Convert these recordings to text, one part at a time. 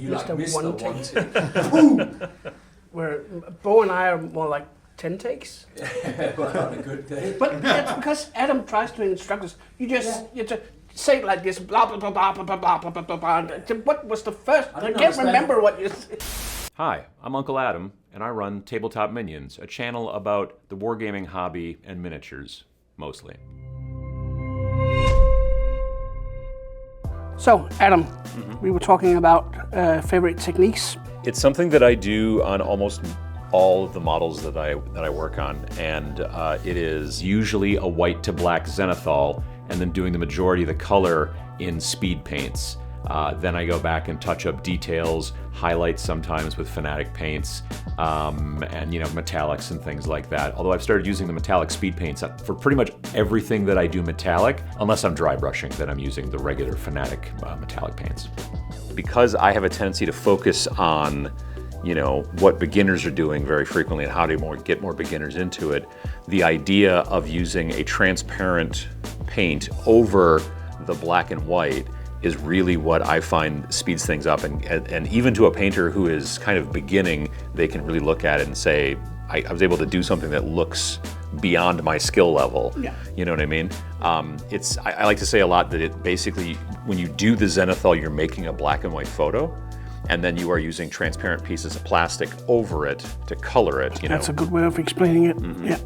You like Mr. One take. Wanted. Where Bo and I are more like 10 takes. Well, on a good day. But that's because Adam tries to instruct us. You just say it like this, blah, blah, blah, blah, blah, blah, blah, blah, blah, blah. What was the first? I can't remember what you said. Hi, I'm Uncle Adam, and I run Tabletop Minions, a channel about the wargaming hobby and miniatures, mostly. So, Adam, we were talking about favorite techniques. It's something that I do on almost all of the models that I work on, and it is usually a white to black zenithal, and then doing the majority of the color in speed paints. Then I go back and touch up details, highlights sometimes with Fanatic paints, and metallics and things like that. Although I've started using the metallic speed paints for pretty much everything that I do metallic, unless I'm dry brushing, then I'm using the regular Fanatic metallic paints. Because I have a tendency to focus on what beginners are doing very frequently and how to get more beginners into it, the idea of using a transparent paint over the black and white is really what I find speeds things up, and even to a painter who is kind of beginning, they can really look at it and say, I was able to do something that looks beyond my skill level. Yeah. You know what I mean? I like to say a lot that it basically, when you do the zenithal, you're making a black and white photo, and then you are using transparent pieces of plastic over it to color it. That's a good way of explaining it. Yeah.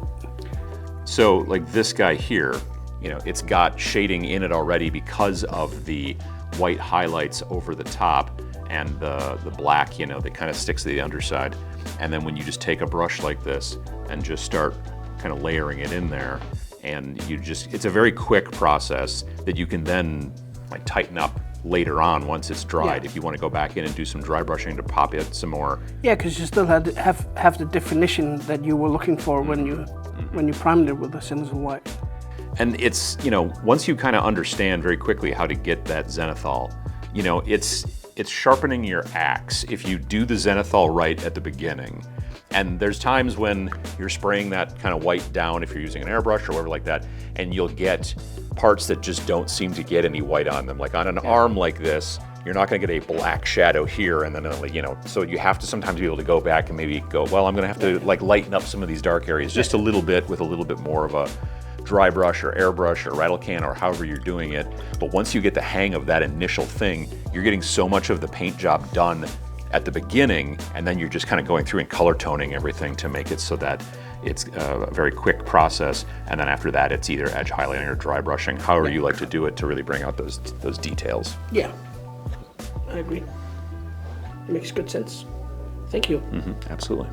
So like this guy here, it's got shading in it already because of the white highlights over the top and the black, that kind of sticks to the underside. And then when you just take a brush like this and just start kind of layering it in there, and it's a very quick process that you can then like tighten up later on once it's dried, if you want to go back in and do some dry brushing to pop it some more. Yeah, because you still have the definition that you were looking for when you primed it with the zenithal white. And it's, once you kind of understand very quickly how to get that zenithal, it's sharpening your axe if you do the zenithal right at the beginning. And there's times when you're spraying that kind of white down if you're using an airbrush or whatever like that, and you'll get parts that just don't seem to get any white on them. Like on an arm like this, you're not going to get a black shadow here, and then so you have to sometimes be able to go back and maybe go, well, I'm going to have to like lighten up some of these dark areas just a little bit with a little bit more of a dry brush or airbrush or rattle can or however you're doing it. But once you get the hang of that initial thing, you're getting so much of the paint job done at the beginning, and then you're just kind of going through and color toning everything to make it so that it's a very quick process. And then after that, it's either edge highlighting or dry brushing, however you like to do it to really bring out those details. Yeah, I agree. It makes good sense. Thank you. Absolutely.